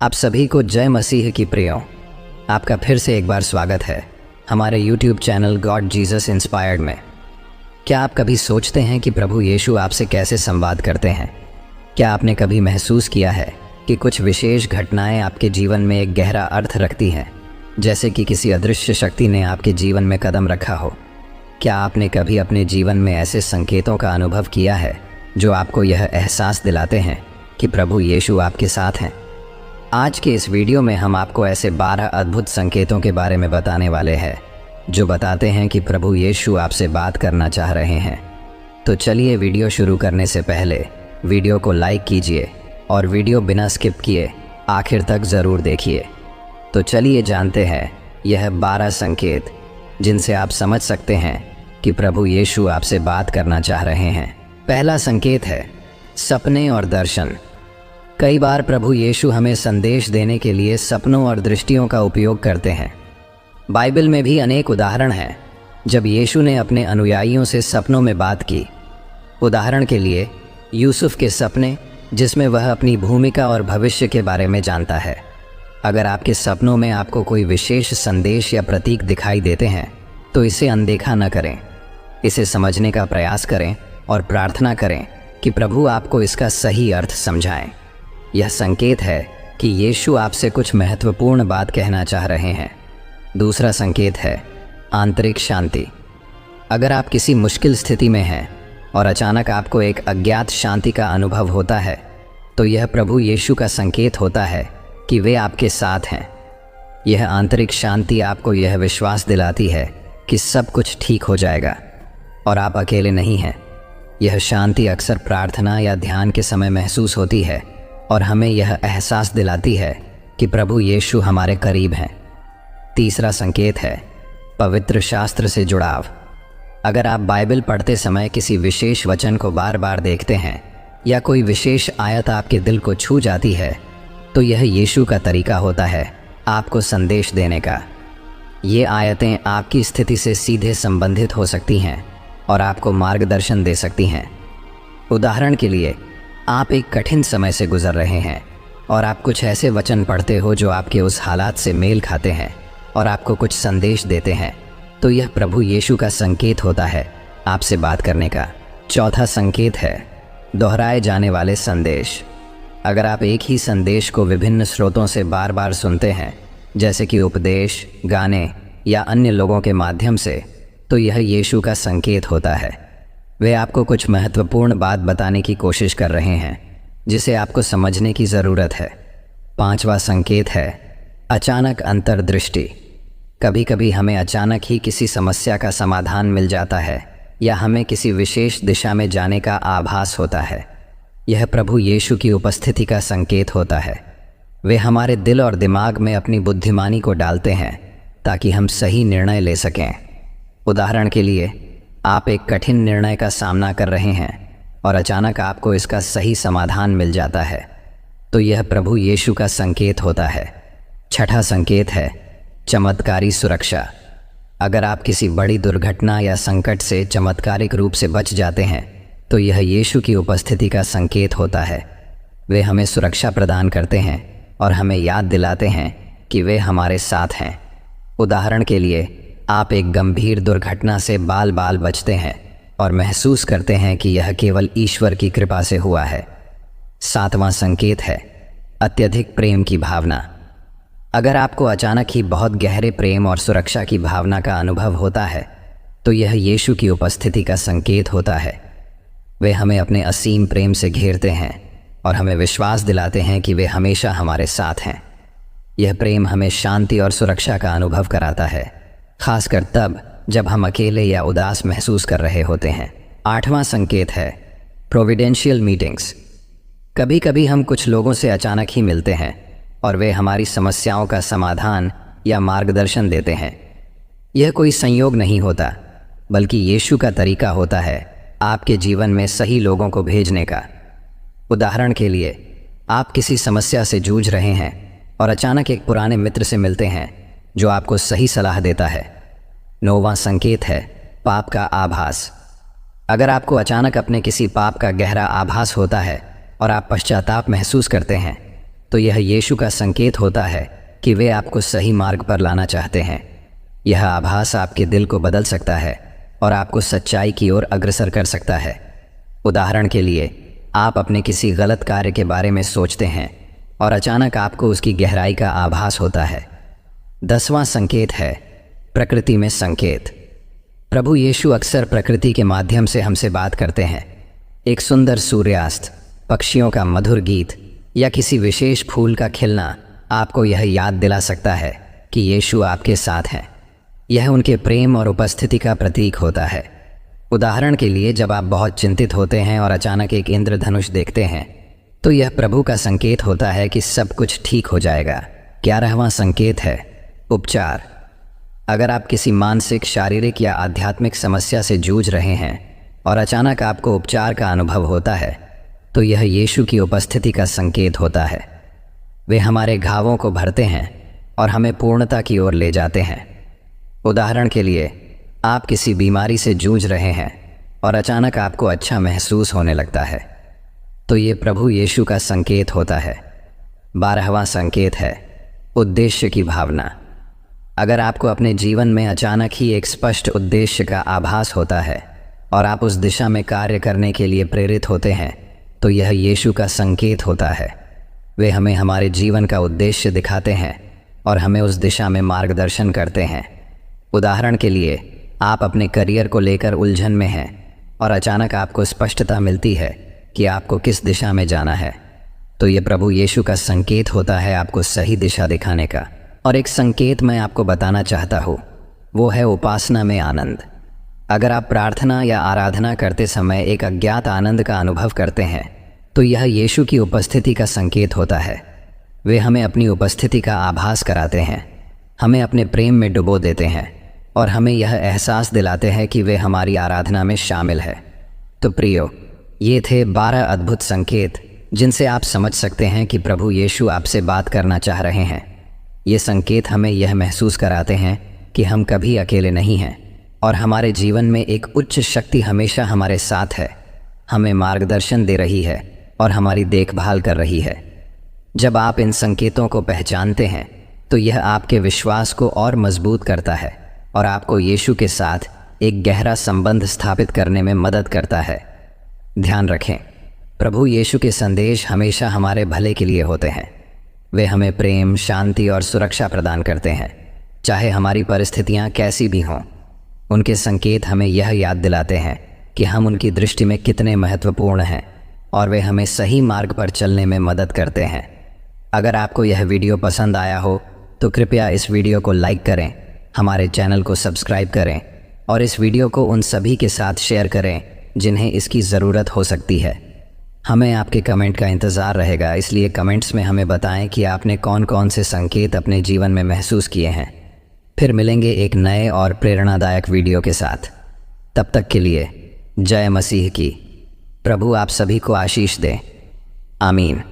आप सभी को जय मसीह की प्रियो। आपका फिर से एक बार स्वागत है हमारे YouTube channel God Jesus inspired में। क्या आप कभी सोचते हैं कि प्रभु यीशु आपसे कैसे संवाद करते हैं? क्या आपने कभी महसूस किया है कि कुछ विशेष घटनाएं आपके जीवन में एक गहरा अर्थ रखती हैं, जैसे कि किसी अदृश्य शक्ति ने आपके जीवन में कदम रखा हो? क्या आपने कभी अपने जीवन में ऐसे संकेतों का अनुभव किया है जो आपको यह एहसास दिलाते हैं कि प्रभु यीशु आपके साथ हैं? आज के इस वीडियो में हम आपको ऐसे 12 अद्भुत संकेतों के बारे में बताने वाले हैं जो बताते हैं कि प्रभु यीशु आपसे बात करना चाह रहे हैं। तो चलिए वीडियो शुरू करने से पहले वीडियो को लाइक कीजिए और वीडियो बिना स्किप किए आखिर तक ज़रूर देखिए। तो चलिए जानते हैं यह 12 संकेत जिनसे आप समझ सकते हैं कि प्रभु यीशु आपसे बात करना चाह रहे हैं। पहला संकेत है सपने और दर्शन। कई बार प्रभु यीशु हमें संदेश देने के लिए सपनों और दृष्टियों का उपयोग करते हैं। बाइबल में भी अनेक उदाहरण हैं जब यीशु ने अपने अनुयायियों से सपनों में बात की। उदाहरण के लिए यूसुफ के सपने, जिसमें वह अपनी भूमिका और भविष्य के बारे में जानता है। अगर आपके सपनों में आपको कोई विशेष संदेश या प्रतीक दिखाई देते हैं तो इसे अनदेखा न करें। इसे समझने का प्रयास करें और प्रार्थना करें कि प्रभु आपको इसका सही अर्थ समझाएं। यह संकेत है कि यीशु आपसे कुछ महत्वपूर्ण बात कहना चाह रहे हैं। दूसरा संकेत है आंतरिक शांति। अगर आप किसी मुश्किल स्थिति में हैं और अचानक आपको एक अज्ञात शांति का अनुभव होता है तो यह प्रभु यीशु का संकेत होता है कि वे आपके साथ हैं। यह आंतरिक शांति आपको यह विश्वास दिलाती है कि सब कुछ ठीक हो जाएगा और आप अकेले नहीं हैं। यह शांति अक्सर प्रार्थना या ध्यान के समय महसूस होती है और हमें यह एहसास दिलाती है कि प्रभु यीशु हमारे करीब हैं। तीसरा संकेत है पवित्र शास्त्र से जुड़ाव। अगर आप बाइबल पढ़ते समय किसी विशेष वचन को बार बार देखते हैं या कोई विशेष आयत आपके दिल को छू जाती है तो यह यीशु का तरीका होता है आपको संदेश देने का। ये आयतें आपकी स्थिति से सीधे संबंधित हो सकती हैं और आपको मार्गदर्शन दे सकती हैं। उदाहरण के लिए, आप एक कठिन समय से गुजर रहे हैं और आप कुछ ऐसे वचन पढ़ते हो जो आपके उस हालात से मेल खाते हैं और आपको कुछ संदेश देते हैं, तो यह प्रभु यीशु का संकेत होता है आपसे बात करने का। चौथा संकेत है दोहराए जाने वाले संदेश। अगर आप एक ही संदेश को विभिन्न स्रोतों से बार बार सुनते हैं, जैसे कि उपदेश, गाने या अन्य लोगों के माध्यम से, तो यह यीशु का संकेत होता है। वे आपको कुछ महत्वपूर्ण बात बताने की कोशिश कर रहे हैं जिसे आपको समझने की ज़रूरत है। पांचवा संकेत है अचानक अंतर्दृष्टि। कभी कभी हमें अचानक ही किसी समस्या का समाधान मिल जाता है या हमें किसी विशेष दिशा में जाने का आभास होता है। यह प्रभु यीशु की उपस्थिति का संकेत होता है। वे हमारे दिल और दिमाग में अपनी बुद्धिमानी को डालते हैं ताकि हम सही निर्णय ले सकें। उदाहरण के लिए, आप एक कठिन निर्णय का सामना कर रहे हैं और अचानक आपको इसका सही समाधान मिल जाता है, तो यह प्रभु यीशु का संकेत होता है। छठा संकेत है चमत्कारी सुरक्षा। अगर आप किसी बड़ी दुर्घटना या संकट से चमत्कारिक रूप से बच जाते हैं तो यह यीशु की उपस्थिति का संकेत होता है। वे हमें सुरक्षा प्रदान करते हैं और हमें याद दिलाते हैं कि वे हमारे साथ हैं। उदाहरण के लिए, आप एक गंभीर दुर्घटना से बाल बाल बचते हैं और महसूस करते हैं कि यह केवल ईश्वर की कृपा से हुआ है। सातवां संकेत है अत्यधिक प्रेम की भावना। अगर आपको अचानक ही बहुत गहरे प्रेम और सुरक्षा की भावना का अनुभव होता है तो यह यीशु की उपस्थिति का संकेत होता है। वे हमें अपने असीम प्रेम से घेरते हैं और हमें विश्वास दिलाते हैं कि वे हमेशा हमारे साथ हैं। यह प्रेम हमें शांति और सुरक्षा का अनुभव कराता है, खासकर तब जब हम अकेले या उदास महसूस कर रहे होते हैं। आठवां संकेत है प्रोविडेंशियल मीटिंग्स। कभी कभी हम कुछ लोगों से अचानक ही मिलते हैं और वे हमारी समस्याओं का समाधान या मार्गदर्शन देते हैं। यह कोई संयोग नहीं होता, बल्कि यीशु का तरीका होता है आपके जीवन में सही लोगों को भेजने का। उदाहरण के लिए, आप किसी समस्या से जूझ रहे हैं और अचानक एक पुराने मित्र से मिलते हैं जो आपको सही सलाह देता है। नौवां संकेत है पाप का आभास। अगर आपको अचानक अपने किसी पाप का गहरा आभास होता है और आप पश्चाताप महसूस करते हैं तो यह यीशु का संकेत होता है कि वे आपको सही मार्ग पर लाना चाहते हैं। यह आभास आपके दिल को बदल सकता है और आपको सच्चाई की ओर अग्रसर कर सकता है। उदाहरण के लिए, आप अपने किसी गलत कार्य के बारे में सोचते हैं और अचानक आपको उसकी गहराई का आभास होता है। 10वां संकेत है प्रकृति में संकेत। प्रभु यीशु अक्सर प्रकृति के माध्यम से हमसे बात करते हैं। एक सुंदर सूर्यास्त, पक्षियों का मधुर गीत या किसी विशेष फूल का खिलना आपको यह याद दिला सकता है कि यीशु आपके साथ हैं। यह उनके प्रेम और उपस्थिति का प्रतीक होता है। उदाहरण के लिए, जब आप बहुत चिंतित होते हैं और अचानक एक इंद्रधनुष देखते हैं, तो यह प्रभु का संकेत होता है कि सब कुछ ठीक हो जाएगा। 11वां संकेत है उपचार। अगर आप किसी मानसिक, शारीरिक या आध्यात्मिक समस्या से जूझ रहे हैं और अचानक आपको उपचार का अनुभव होता है, तो यह यीशु की उपस्थिति का संकेत होता है। वे हमारे घावों को भरते हैं और हमें पूर्णता की ओर ले जाते हैं। उदाहरण के लिए, आप किसी बीमारी से जूझ रहे हैं और अचानक आपको अच्छा महसूस होने लगता है, तो ये प्रभु यीशु का संकेत होता है। 12वां संकेत है उद्देश्य की भावना। अगर आपको अपने जीवन में अचानक ही एक स्पष्ट उद्देश्य का आभास होता है और आप उस दिशा में कार्य करने के लिए प्रेरित होते हैं, तो यह यीशु का संकेत होता है। वे हमें हमारे जीवन का उद्देश्य दिखाते हैं और हमें उस दिशा में मार्गदर्शन करते हैं। उदाहरण के लिए, आप अपने करियर को लेकर उलझन में हैं और अचानक आपको स्पष्टता मिलती है कि आपको किस दिशा में जाना है, तो ये प्रभु यीशु का संकेत होता है आपको सही दिशा दिखाने का। और एक संकेत मैं आपको बताना चाहता हूँ, वो है उपासना में आनंद। अगर आप प्रार्थना या आराधना करते समय एक अज्ञात आनंद का अनुभव करते हैं, तो यह यीशु की उपस्थिति का संकेत होता है। वे हमें अपनी उपस्थिति का आभास कराते हैं, हमें अपने प्रेम में डुबो देते हैं और हमें यह एहसास दिलाते हैं कि वे हमारी आराधना में शामिल है। तो प्रियो, ये थे 12 अद्भुत संकेत जिनसे आप समझ सकते हैं कि प्रभु यीशु आपसे बात करना चाह रहे हैं। ये संकेत हमें यह महसूस कराते हैं कि हम कभी अकेले नहीं हैं और हमारे जीवन में एक उच्च शक्ति हमेशा हमारे साथ है, हमें मार्गदर्शन दे रही है और हमारी देखभाल कर रही है। जब आप इन संकेतों को पहचानते हैं, तो यह आपके विश्वास को और मजबूत करता है और आपको यीशु के साथ एक गहरा संबंध स्थापित करने में मदद करता है। ध्यान रखें, प्रभु यीशु के संदेश हमेशा हमारे भले के लिए होते हैं। वे हमें प्रेम, शांति और सुरक्षा प्रदान करते हैं, चाहे हमारी परिस्थितियां कैसी भी हों। उनके संकेत हमें यह याद दिलाते हैं कि हम उनकी दृष्टि में कितने महत्वपूर्ण हैं और वे हमें सही मार्ग पर चलने में मदद करते हैं। अगर आपको यह वीडियो पसंद आया हो, तो कृपया इस वीडियो को लाइक करें, हमारे चैनल को सब्सक्राइब करें और इस वीडियो को उन सभी के साथ शेयर करें जिन्हें इसकी ज़रूरत हो सकती है। हमें आपके कमेंट का इंतज़ार रहेगा, इसलिए कमेंट्स में हमें बताएं कि आपने कौन कौन से संकेत अपने जीवन में महसूस किए हैं। फिर मिलेंगे एक नए और प्रेरणादायक वीडियो के साथ। तब तक के लिए जय मसीह की। प्रभु आप सभी को आशीष दें। आमीन।